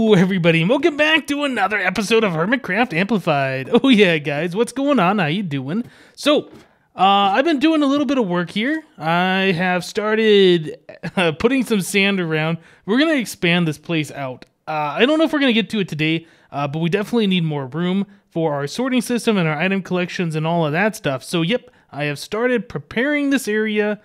Hello everybody, and welcome back to another episode of HermitCraft Amplified. Oh yeah, guys, what's going on? How you doing? So, I've been doing a little bit of work here. I have started putting some sand around. We're going to expand this place out. I don't know if we're going to get to it today, but we definitely need more room for our sorting system and our item collections and all of that stuff. So, yep, I have started preparing this area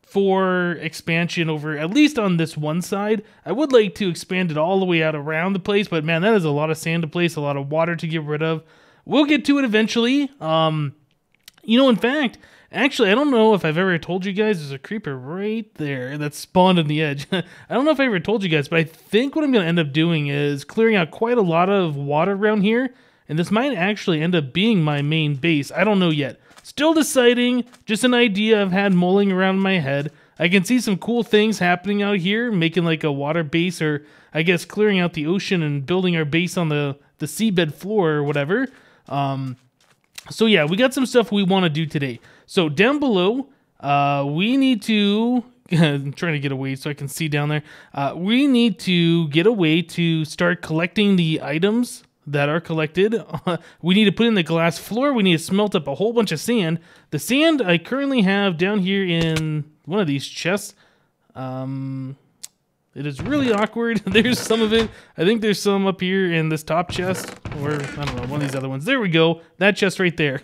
for expansion over, at least on this one side. I would like to expand it all the way out around the place, but man, that is a lot of sand to place, a lot of water to get rid of. We'll get to it eventually. You know, in fact, actually, I don't know if I've ever told you guys, there's a creeper right there that spawned on the edge. I don't know if I ever told you guys, but I think what I'm going to end up doing is clearing out quite a lot of water around here, and this might actually end up being my main base. I don't know yet. Still deciding, just an idea I've had mulling around in my head. I can see some cool things happening out here, making like a water base, or I guess clearing out the ocean and building our base on the seabed floor or whatever. So yeah, we got some stuff we want to do today. So down below, we need to... I'm trying to get away so I can see down there. We need to get a way to start collecting the items that are collected. We need to put in the glass floor. We need to smelt up a whole bunch of sand. The sand I currently have down here in one of these chests. It is really awkward. There's some of it. I think there's some up here in this top chest, or I don't know, one of these other ones. There we go. That chest right there.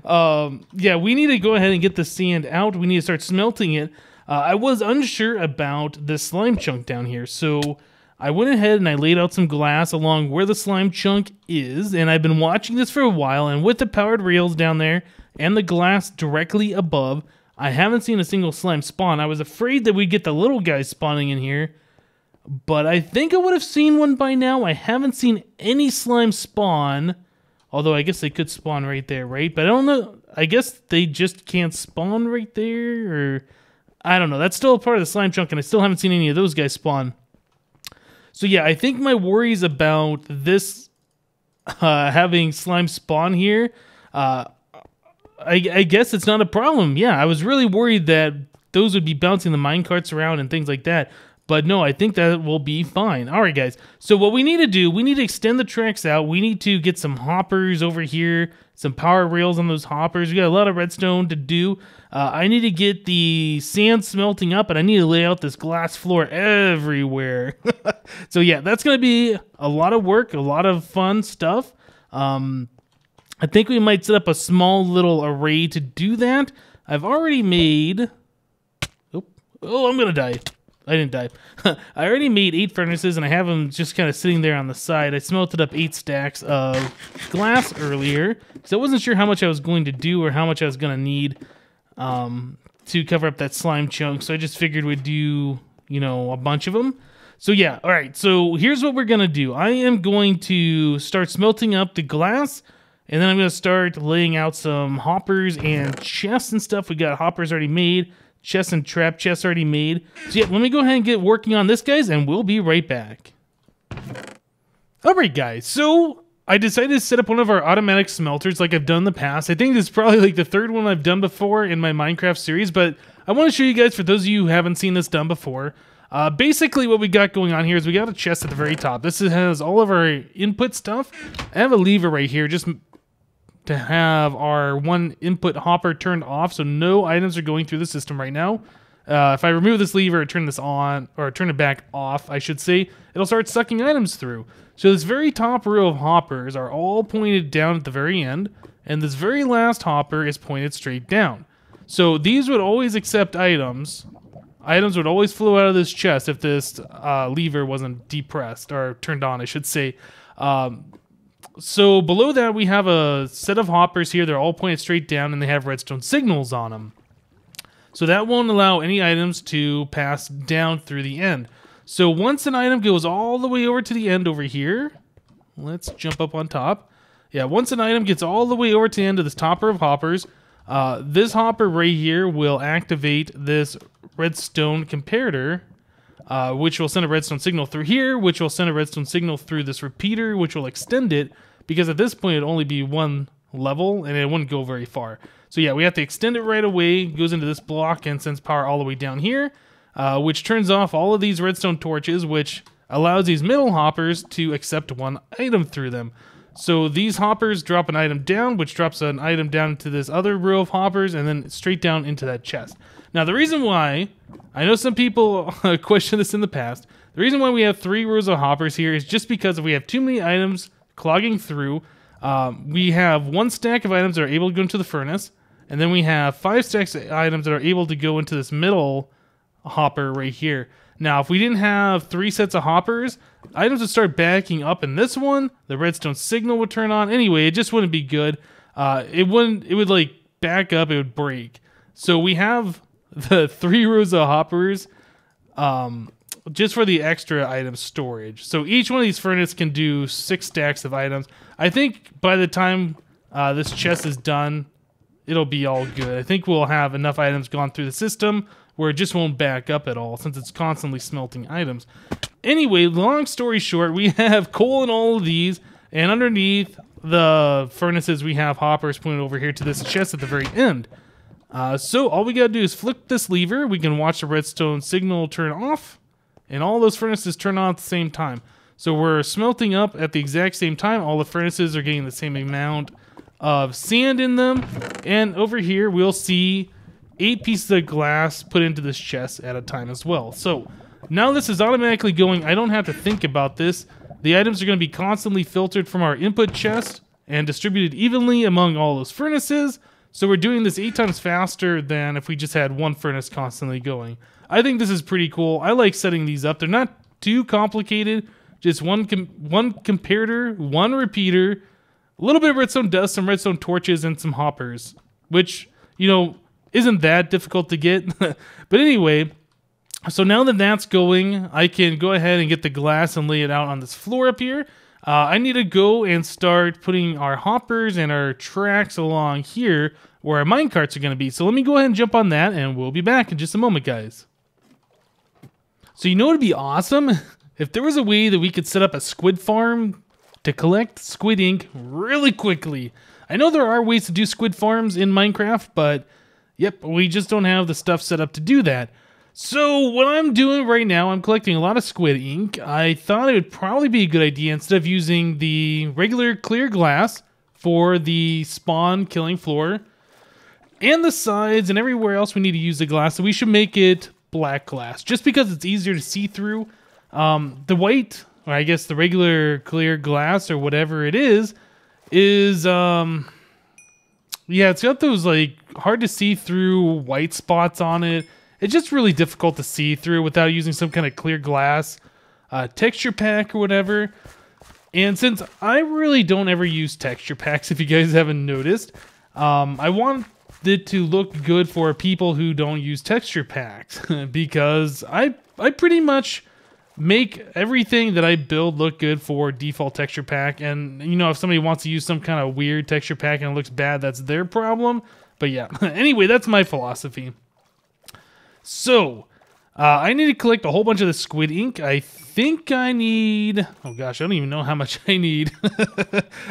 Yeah, we need to go ahead and get the sand out. We need to start smelting it. I was unsure about this slime chunk down here, so I went ahead and I laid out some glass along where the slime chunk is, and I've been watching this for a while, and with the powered rails down there and the glass directly above, I haven't seen a single slime spawn. I was afraid that we'd get the little guys spawning in here, but I think I would have seen one by now. I haven't seen any slime spawn, although I guess they could spawn right there, right? But I don't know. I guess they just can't spawn right there, or I don't know. That's still a part of the slime chunk, and I still haven't seen any of those guys spawn. So yeah, I think my worries about this having slime spawn here, I guess it's not a problem. Yeah, I was really worried that those would be bouncing the minecarts around and things like that. But no, I think that will be fine. All right, guys. So what we need to do, we need to extend the tracks out. We need to get some hoppers over here, some power rails on those hoppers. We got a lot of redstone to do. I need to get the sand smelting up, and I need to lay out this glass floor everywhere. So yeah, that's going to be a lot of work, a lot of fun stuff. I think we might set up a small little array to do that. I've already made... Oh, I'm going to die. I didn't die. I already made 8 furnaces, and I have them just kind of sitting there on the side. I smelted up 8 stacks of glass earlier, because I wasn't sure how much I was going to do or how much I was going to need to cover up that slime chunk. So I just figured we'd do, you know, a bunch of them. So yeah, all right. So here's what we're going to do. I am going to start smelting up the glass, and then I'm going to start laying out some hoppers and chests and stuff. We got hoppers already made. Chests and trap chests already made. So yeah, let me go ahead and get working on this, guys, and we'll be right back. Alright, guys, so I decided to set up one of our automatic smelters like I've done in the past. I think this is probably like the 3rd one I've done before in my Minecraft series, but I want to show you guys, for those of you who haven't seen this done before. Basically what we got going on here is we got a chest at the very top. This has all of our input stuff. I have a lever right here just to have our one input hopper turned off, so no items are going through the system right now. If I remove this lever or turn this on, or turn it back off, I should say, it'll start sucking items through. So this very top row of hoppers are all pointed down at the very end, and this very last hopper is pointed straight down. So these would always accept items. Items would always flow out of this chest if this lever wasn't depressed, or turned on, I should say. So below that, we have a set of hoppers here. They're all pointed straight down, and they have redstone signals on them. So that won't allow any items to pass down through the end. So once an item goes all the way over to the end over here, let's jump up on top. Yeah, once an item gets all the way over to the end of this topper of hoppers, this hopper right here will activate this redstone comparator, which will send a redstone signal through here, which will send a redstone signal through this repeater, which will extend it, because at this point it'd only be one level, and it wouldn't go very far. So yeah, we have to extend it right away. It goes into this block and sends power all the way down here, which turns off all of these redstone torches, which allows these middle hoppers to accept one item through them. So these hoppers drop an item down, which drops an item down into this other row of hoppers, and then straight down into that chest. Now, the reason why, I know some people questioned this in the past, the reason why we have 3 rows of hoppers here is just because if we have too many items clogging through, we have 1 stack of items that are able to go into the furnace, and then we have 5 stacks of items that are able to go into this middle hopper right here. Now, if we didn't have 3 sets of hoppers, items would start backing up in this one, the redstone signal would turn on. Anyway, it just wouldn't be good. It would like back up, it would break. So we have the 3 rows of hoppers just for the extra item storage. So each one of these furnaces can do 6 stacks of items. I think by the time this chest is done, it'll be all good. I think we'll have enough items gone through the system where it just won't back up at all since it's constantly smelting items. Anyway, long story short, we have coal in all of these, and underneath the furnaces we have hoppers pointed over here to this chest at the very end. So all we gotta do is flip this lever, we can watch the redstone signal turn off, and all those furnaces turn on at the same time. So we're smelting up at the exact same time, all the furnaces are getting the same amount of sand in them, and over here we'll see 8 pieces of glass put into this chest at a time as well. So now this is automatically going, I don't have to think about this. The items are going to be constantly filtered from our input chest and distributed evenly among all those furnaces. So we're doing this 8 times faster than if we just had 1 furnace constantly going. I think this is pretty cool. I like setting these up. They're not too complicated. Just one comparator, 1 repeater, a little bit of redstone dust, some redstone torches, and some hoppers. Which, you know, isn't that difficult to get. But anyway, so now that that's going, I can go ahead and get the glass and lay it out on this floor up here. I need to go and start putting our hoppers and our tracks along here where our minecarts are going to be. So let me go ahead and jump on that, and we'll be back in just a moment, guys. So you know what would be awesome? If there was a way that we could set up a squid farm to collect squid ink really quickly. I know there are ways to do squid farms in Minecraft, but yep, we just don't have the stuff set up to do that. So what I'm doing right now, I'm collecting a lot of squid ink. I thought it would probably be a good idea, instead of using the regular clear glass for the spawn killing floor and the sides and everywhere else we need to use the glass, so we should make it black glass, just because it's easier to see through. The white, or I guess the regular clear glass or whatever it is yeah, it's got those like hard to see through white spots on it. It's just really difficult to see through without using some kind of clear glass texture pack or whatever. And since I really don't ever use texture packs, if you guys haven't noticed, I want it to look good for people who don't use texture packs because I pretty much make everything that I build look good for default texture pack. And you know, if somebody wants to use some kind of weird texture pack and it looks bad, that's their problem. But yeah, anyway, that's my philosophy. So I need to collect a whole bunch of the squid ink. I think I need, oh gosh, I don't even know how much I need.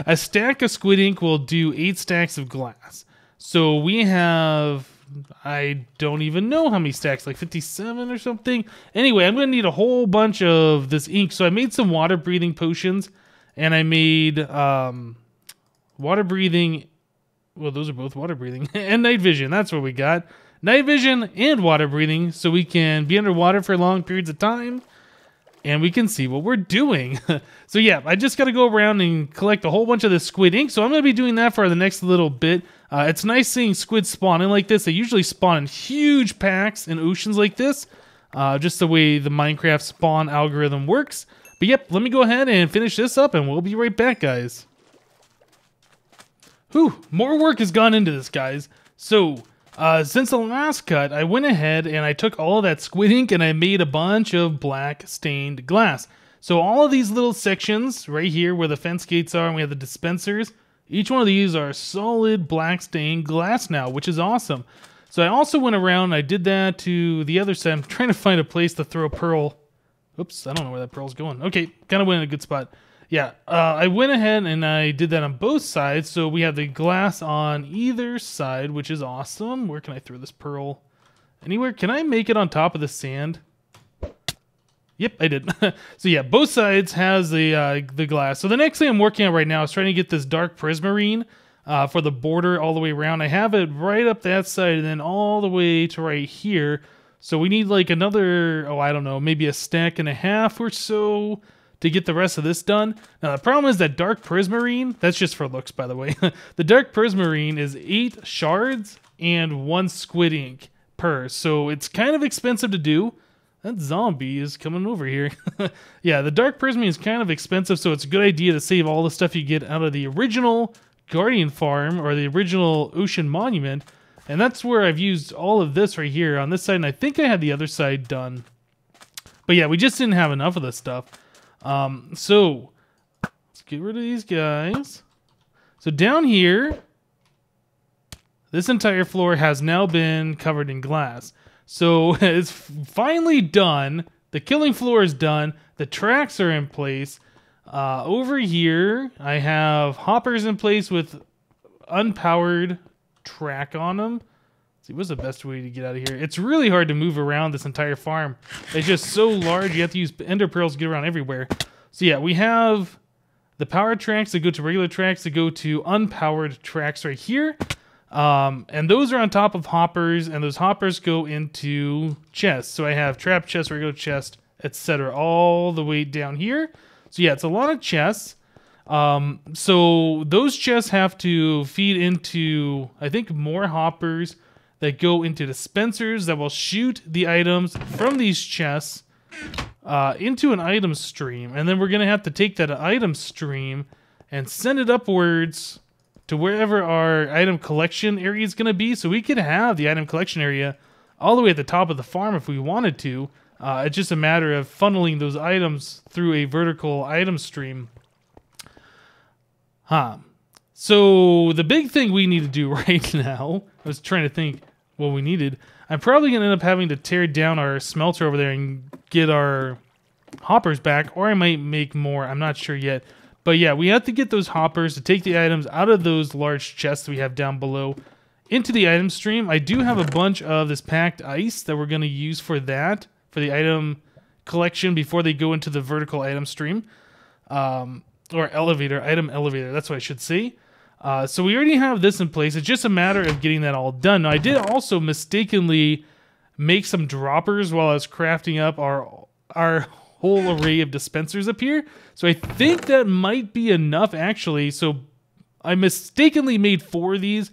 A stack of squid ink will do 8 stacks of glass. So we have, I don't even know how many stacks, like 57 or something. Anyway, I'm going to need a whole bunch of this ink. So I made some water breathing potions, and I made water breathing, well, those are both water breathing, and night vision. That's what we got. Night vision and water breathing, so we can be underwater for long periods of time, and we can see what we're doing. So yeah, I just got to go around and collect a whole bunch of this squid ink, so I'm going to be doing that for the next little bit. It's nice seeing squid spawning like this. They usually spawn in huge packs in oceans like this, just the way the Minecraft spawn algorithm works. But yep, let me go ahead and finish this up, and we'll be right back, guys. Whew, more work has gone into this, guys. So, since the last cut, I went ahead and I took all of that squid ink and I made a bunch of black stained glass. So all of these little sections right here where the fence gates are and we have the dispensers, each one of these are solid black stained glass now, which is awesome. So I also went around and I did that to the other side. I'm trying to find a place to throw a pearl. Oops, I don't know where that pearl's going. Okay, kind of went in a good spot. Yeah, I went ahead and I did that on both sides, so we have the glass on either side, which is awesome. Where can I throw this pearl? Anywhere? Can I make it on top of the sand? Yep, I did. So yeah, both sides has the glass. So the next thing I'm working on right now is trying to get this dark prismarine for the border all the way around. I have it right up that side and then all the way to right here. So we need like another, oh, I don't know, maybe a stack and a half or so to get the rest of this done. Now the problem is that dark prismarine, that's just for looks by the way. The dark prismarine is 8 shards and 1 squid ink per. So it's kind of expensive to do. That zombie is coming over here. Yeah, the dark prismarine is kind of expensive, so it's a good idea to save all the stuff you get out of the original Guardian Farm or the original Ocean Monument. And that's where I've used all of this right here on this side, and I think I had the other side done. But yeah, we just didn't have enough of this stuff. So let's get rid of these guys. So down here, this entire floor has now been covered in glass. So it's finally done. The killing floor is done. The tracks are in place. Over here, I have hoppers in place with unpowered track on them. Let's see, what's the best way to get out of here? It's really hard to move around this entire farm. It's just so large. You have to use ender pearls to get around everywhere. So yeah, we have the power tracks that go to regular tracks that go to unpowered tracks right here. And those are on top of hoppers, and those hoppers go into chests. So I have trap chest, regular chest, etc. all the way down here. So yeah, it's a lot of chests. So those chests have to feed into, I think, more hoppers that go into dispensers that will shoot the items from these chests into an item stream. And then we're going to have to take that item stream and send it upwards to wherever our item collection area is going to be. So we could have the item collection area all the way at the top of the farm if we wanted to. It's just a matter of funneling those items through a vertical item stream. So the big thing we need to do right now, I was trying to think what we needed. I'm probably going to end up having to tear down our smelter over there and get our hoppers back, or I might make more. I'm not sure yet. But yeah, we have to get those hoppers to take the items out of those large chests we have down below into the item stream. I do have a bunch of this packed ice that we're going to use for that, for the item collection before they go into the vertical item stream. Or elevator, item elevator, that's what I should say. So we already have this in place. It's just a matter of getting that all done. Now, I did also mistakenly make some droppers while I was crafting up our whole array of dispensers up here. So I think that might be enough, actually. So I mistakenly made 4 of these,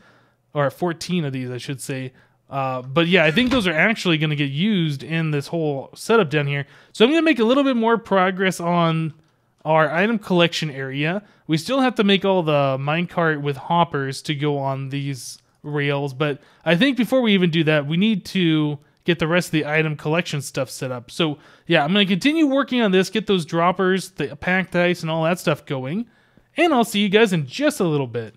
or 14 of these, I should say. But yeah, I think those are actually going to get used in this whole setup down here. So I'm going to make a little bit more progress on our item collection area. We still have to make all the minecart with hoppers to go on these rails, but I think before we even do that, we need to get the rest of the item collection stuff set up. So yeah, I'm going to continue working on this, get those droppers, the packed ice, and all that stuff going, and I'll see you guys in just a little bit.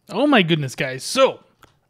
Oh my goodness, guys. So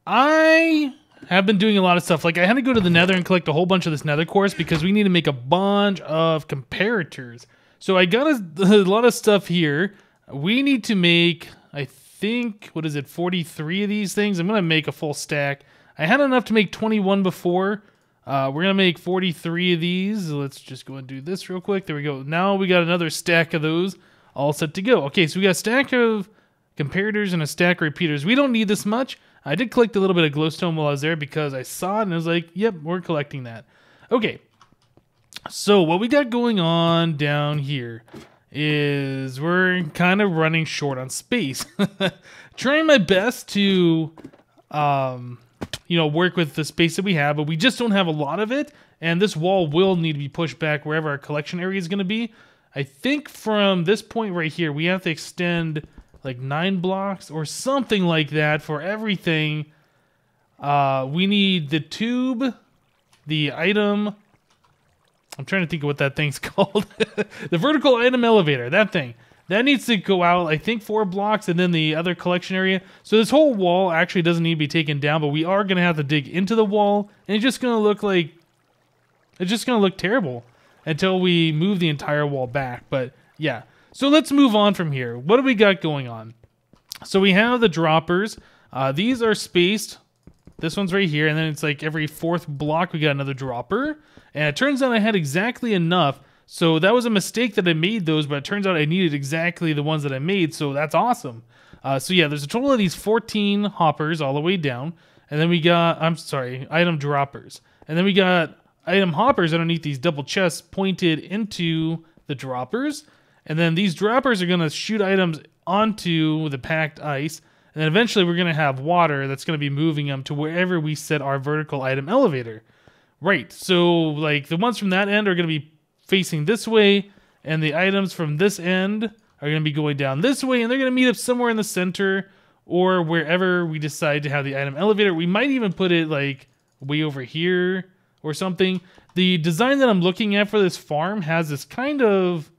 I have been doing a lot of stuff. Like, I had to go to the nether and collect a whole bunch of this nether quartz because we need to make a bunch of comparators. So I got a lot of stuff here. We need to make, I think, what is it, 43 of these things? I'm going to make a full stack. I had enough to make 21 before. We're going to make 43 of these. Let's just go and do this real quick. There we go. Now we got another stack of those all set to go. Okay, so we got a stack of comparators and a stack of repeaters. We don't need this much. I did collect a little bit of glowstone while I was there because I saw it and I was like, yep, we're collecting that. Okay, so what we got going on down here is we're kind of running short on space. Trying my best to, work with the space that we have, but we just don't have a lot of it. And this wall will need to be pushed back wherever our collection area is going to be. I think from this point right here, we have to extend like 9 blocks or something like that for everything. We need the tube, the item. I'm trying to think of what that thing's called. The vertical item elevator, that thing. That needs to go out, I think, 4 blocks, and then the other collection area. So this whole wall actually doesn't need to be taken down, but we are going to have to dig into the wall, and it's just going to look like, it's just going to look terrible until we move the entire wall back. But yeah. So let's move on from here. What do we got going on? So we have the droppers. These are spaced This one's right here, and then it's like every 4th block we got another dropper. And it turns out I had exactly enough. So that was a mistake that I made those, but it turns out I needed exactly the ones that I made, so that's awesome. So yeah, there's a total of these 14 hoppers all the way down. And then we got, item droppers. And then we got item hoppers underneath these double chests pointed into the droppers. And then these droppers are going to shoot items onto the packed ice. And then eventually we're going to have water that's going to be moving them to wherever we set our vertical item elevator. Right, so like the ones from that end are going to be facing this way, and the items from this end are going to be going down this way, and they're going to meet up somewhere in the center or wherever we decide to have the item elevator. We might even put it like way over here or something. The design that I'm looking at for this farm has this kind of,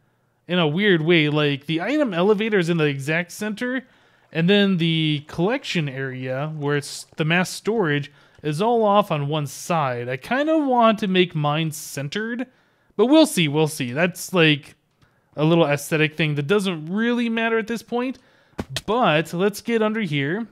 in a weird way, like the item elevator is in the exact center, and then the collection area where it's the mass storage is all off on one side. I kind of want to make mine centered, but we'll see, we'll see. That's like a little aesthetic thing that doesn't really matter at this point. But let's get under here.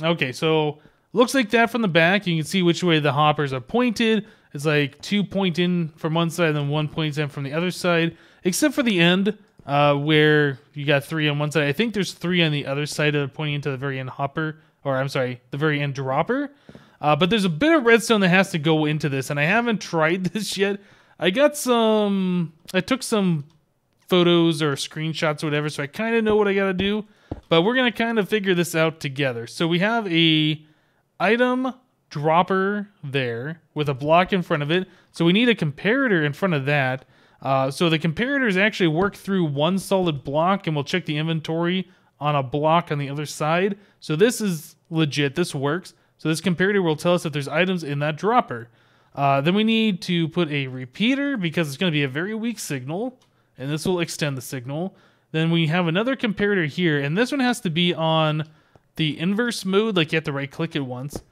Okay, so looks like that from the back. You can see which way the hoppers are pointed. It's like 2 point in from one side and then 1 points in from the other side. Except for the end, where you got 3 on one side. I think there's 3 on the other side of pointing into the very end hopper. Or I'm sorry, the very end dropper. But there's a bit of redstone that has to go into this, and I haven't tried this yet. I took some photos or screenshots or whatever, so I kind of know what I gotta do. But we're gonna kind of figure this out together. So we have a item dropper there with a block in front of it. So we need a comparator in front of that. So the comparators actually work through one solid block, and we'll check the inventory on a block on the other side. So this is legit, this works. So this comparator will tell us if there's items in that dropper. Then we need to put a repeater because it's going to be a very weak signal, and this will extend the signal. Then we have another comparator here, and this one has to be on the inverse mode, like you have to right click it once.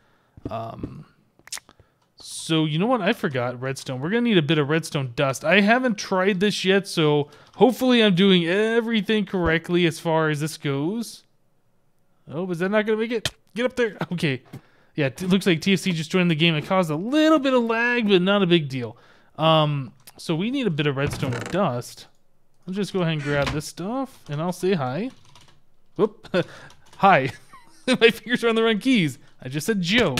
So you know what? I forgot redstone. We're going to need a bit of redstone dust. I haven't tried this yet, so hopefully I'm doing everything correctly as far as this goes. Oh, is that not going to make it? Get up there. Okay. Yeah, it looks like TFC just joined the game. It caused a little bit of lag, but not a big deal. So we need a bit of redstone dust. Let's just go ahead and grab this stuff, and I'll say hi. Whoop. Hi. My fingers are on the wrong keys. I just said Joe.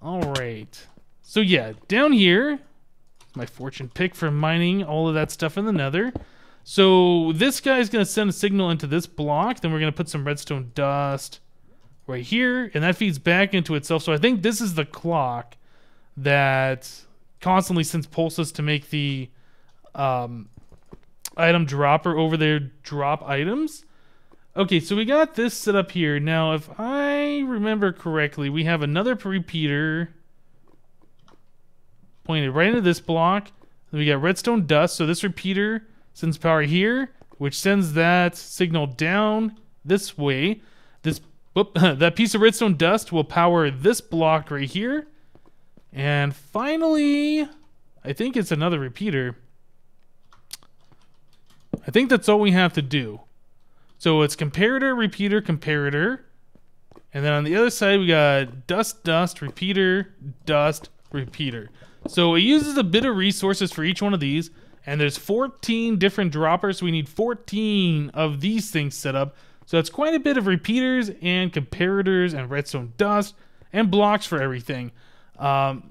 All right. So yeah, down here, my fortune pick for mining all of that stuff in the nether. So this guy's going to send a signal into this block. Then we're going to put some redstone dust right here, and that feeds back into itself. So I think this is the clock that constantly sends pulses to make the item dropper over there drop items. Okay, so we got this set up here. Now, if I remember correctly, we have another repeater pointed right into this block. Then we got redstone dust, so this repeater sends power here, which sends that signal down this way. That piece of redstone dust will power this block right here. And finally, I think it's another repeater. I think that's all we have to do. So it's comparator, repeater, comparator. And then on the other side, we got dust, dust, repeater, dust, repeater. So it uses a bit of resources for each one of these. And there's 14 different droppers. So we need 14 of these things set up. So it's quite a bit of repeaters and comparators and redstone dust and blocks for everything.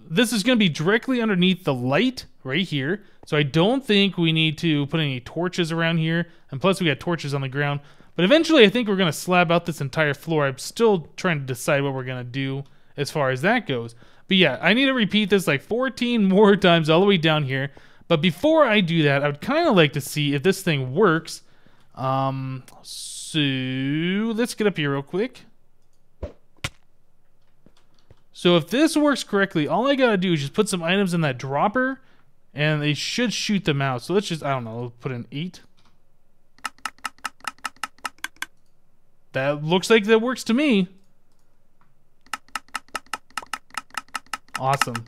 This is going to be directly underneath the light right here. So I don't think we need to put any torches around here. And plus we got torches on the ground. But eventually I think we're going to slab out this entire floor. I'm still trying to decide what we're going to do as far as that goes. But yeah, I need to repeat this like 14 more times all the way down here. But before I do that, I would kind of like to see if this thing works. So let's get up here real quick. So if this works correctly, all I gotta do is just put some items in that dropper, and they should shoot them out. So let's just, I don't know, put in 8. That looks like that works to me. Awesome.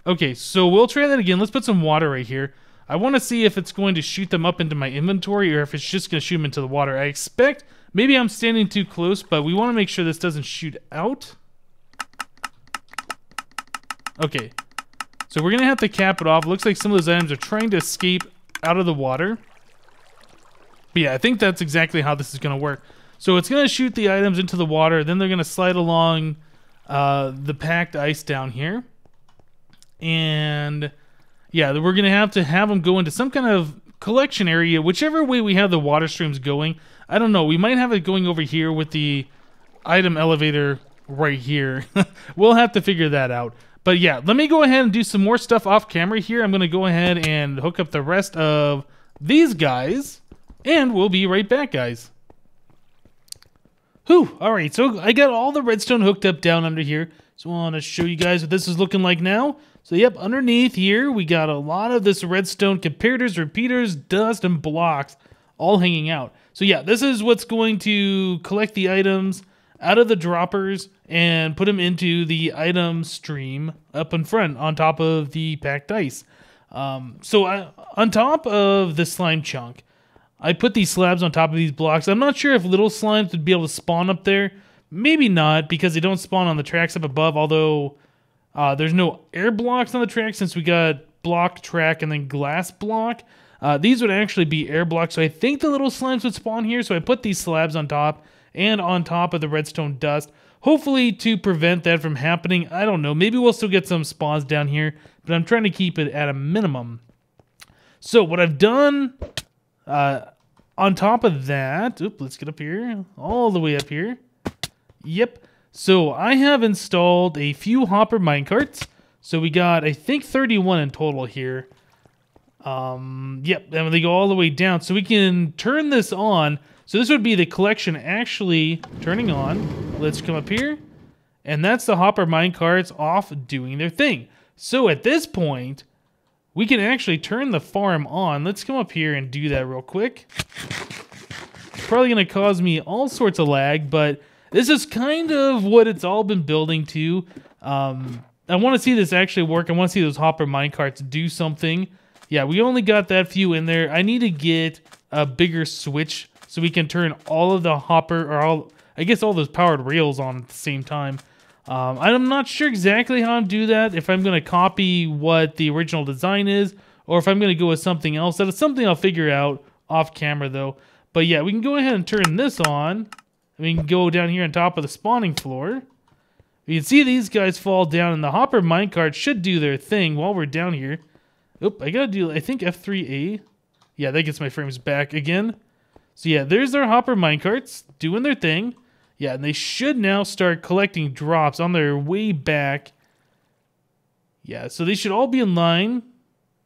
Okay, so we'll try that again. Let's put some water right here. I want to see if it's going to shoot them up into my inventory or if it's just going to shoot them into the water. I expect Maybe I'm standing too close, but we want to make sure this doesn't shoot out. Okay. So we're going to have to cap it off. It looks like some of those items are trying to escape out of the water. But yeah, I think that's exactly how this is going to work. So it's going to shoot the items into the water. Then they're going to slide along the packed ice down here. And yeah, we're going to have them go into some kind of collection area. Whichever way we have the water streams going. I don't know. We might have it going over here with the item elevator right here. We'll have to figure that out. But yeah, let me go ahead and do some more stuff off camera here. I'm going to go ahead and hook up the rest of these guys. And we'll be right back, guys. Whew, alright, so I got all the redstone hooked up down under here. So I want to show you guys what this is looking like now. So yep, underneath here, we got a lot of this redstone comparators, repeaters, dust, and blocks all hanging out. So yeah, this is what's going to collect the items out of the droppers and put them into the item stream up in front on top of the packed ice. On top of the slime chunk, I put these slabs on top of these blocks. I'm not sure if little slimes would be able to spawn up there. Maybe not, because they don't spawn on the tracks up above, although there's no air blocks on the track since we got block, track, and then glass block. These would actually be air blocks, so I think the little slimes would spawn here, so I put these slabs on top and on top of the redstone dust, hopefully to prevent that from happening. I don't know. Maybe we'll still get some spawns down here, but I'm trying to keep it at a minimum. So what I've done... on top of that, let's get up here, all the way up here. Yep. So I have installed a few hopper minecarts. So we got, I think, 31 in total here. Yep, and they go all the way down. So we can turn this on. So this would be the collection actually turning on. Let's come up here. And that's the hopper minecarts off doing their thing. So at this point, we can actually turn the farm on. Let's come up here and do that real quick. It's probably going to cause me all sorts of lag, but this is kind of what it's all been building to. I want to see this actually work. I want to see those hopper minecarts do something. Yeah, we only got that few in there. I need to get a bigger switch so we can turn all of the hopper, or all those powered rails on at the same time. I'm not sure exactly how to do that, if I'm going to copy what the original design is, or if I'm going to go with something else. That is something I'll figure out off camera, though. But yeah, we can go ahead and turn this on. And we can go down here on top of the spawning floor. You can see these guys fall down, and the hopper minecart should do their thing while we're down here. Oop, I got to do, I think, F3A. Yeah, that gets my frames back again. So yeah, there's our hopper minecarts doing their thing. Yeah, and they should now start collecting drops on their way back. Yeah, so they should all be in line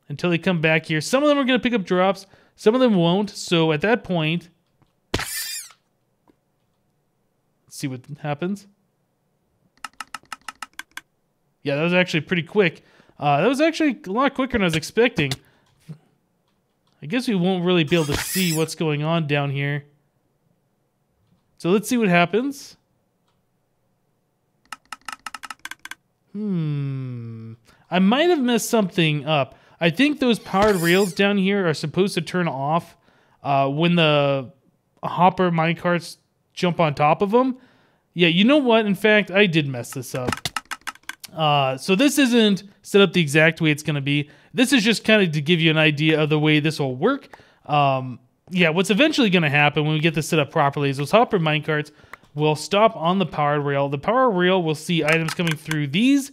until they come back here. Some of them are going to pick up drops. Some of them won't. So at that point, let's see what happens. Yeah, that was actually pretty quick. That was actually a lot quicker than I was expecting. I guess we won't really be able to see what's going on down here. So let's see what happens. I might have messed something up. I think those powered rails down here are supposed to turn off when the hopper minecarts jump on top of them. Yeah, you know what? In fact, I did mess this up. So this isn't set up the exact way it's going to be. This is just kind of to give you an idea of the way this will work. Yeah, what's eventually going to happen when we get this set up properly is those hopper minecarts will stop on the power rail. The power rail will see items coming through these,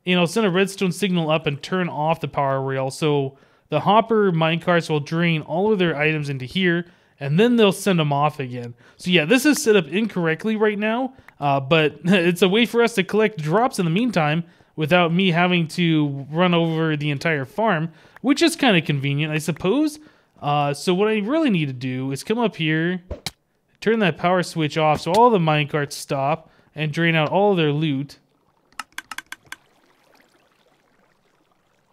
and it'll send a redstone signal up and turn off the power rail. So the hopper minecarts will drain all of their items into here, and then they'll send them off again. So yeah, this is set up incorrectly right now, but it's a way for us to collect drops in the meantime without me having to run over the entire farm, which is kind of convenient, I suppose. So what I really need to do is come up here, turn that power switch off so all the minecarts stop and drain out all of their loot.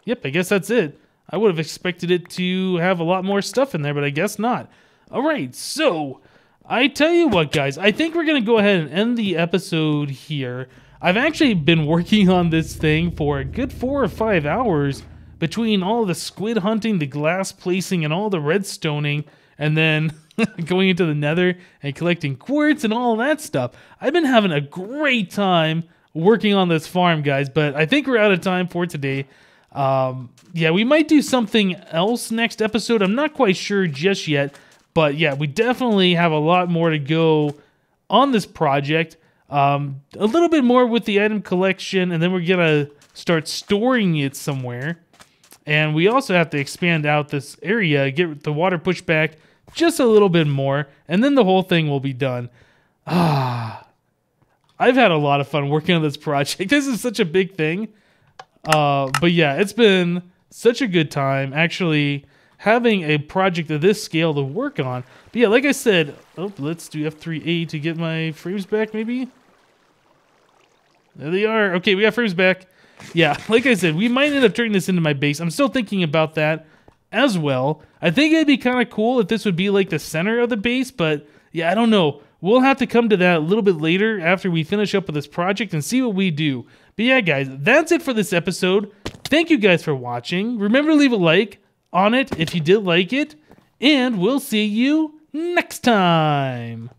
Yep, I guess that's it. I would have expected it to have a lot more stuff in there, but I guess not. Alright, so I tell you what, guys, I think we're going to go ahead and end the episode here. I've actually been working on this thing for a good 4 or 5 hours between all the squid hunting, the glass placing, and all the redstoning, and then going into the nether and collecting quartz and all that stuff. I've been having a great time working on this farm, guys, but I think we're out of time for today. Yeah, we might do something else next episode. I'm not quite sure just yet, but yeah, we definitely have a lot more to go on this project. A little bit more with the item collection, and then we're gonna start storing it somewhere. And we also have to expand out this area, get the water pushed back just a little bit more, and then the whole thing will be done. I've had a lot of fun working on this project. This is such a big thing. But yeah, it's been such a good time actually having a project of this scale to work on. But yeah, like I said, let's do F3A to get my frames back, maybe? There they are. Okay, we got frames back. Yeah, like I said, we might end up turning this into my base. I'm still thinking about that as well. I think it'd be kind of cool if this would be like the center of the base, but yeah, I don't know. We'll have to come to that a little bit later after we finish up with this project and see what we do. But yeah, guys, that's it for this episode. Thank you guys for watching. Remember to leave a like on it if you did like it, and we'll see you next time.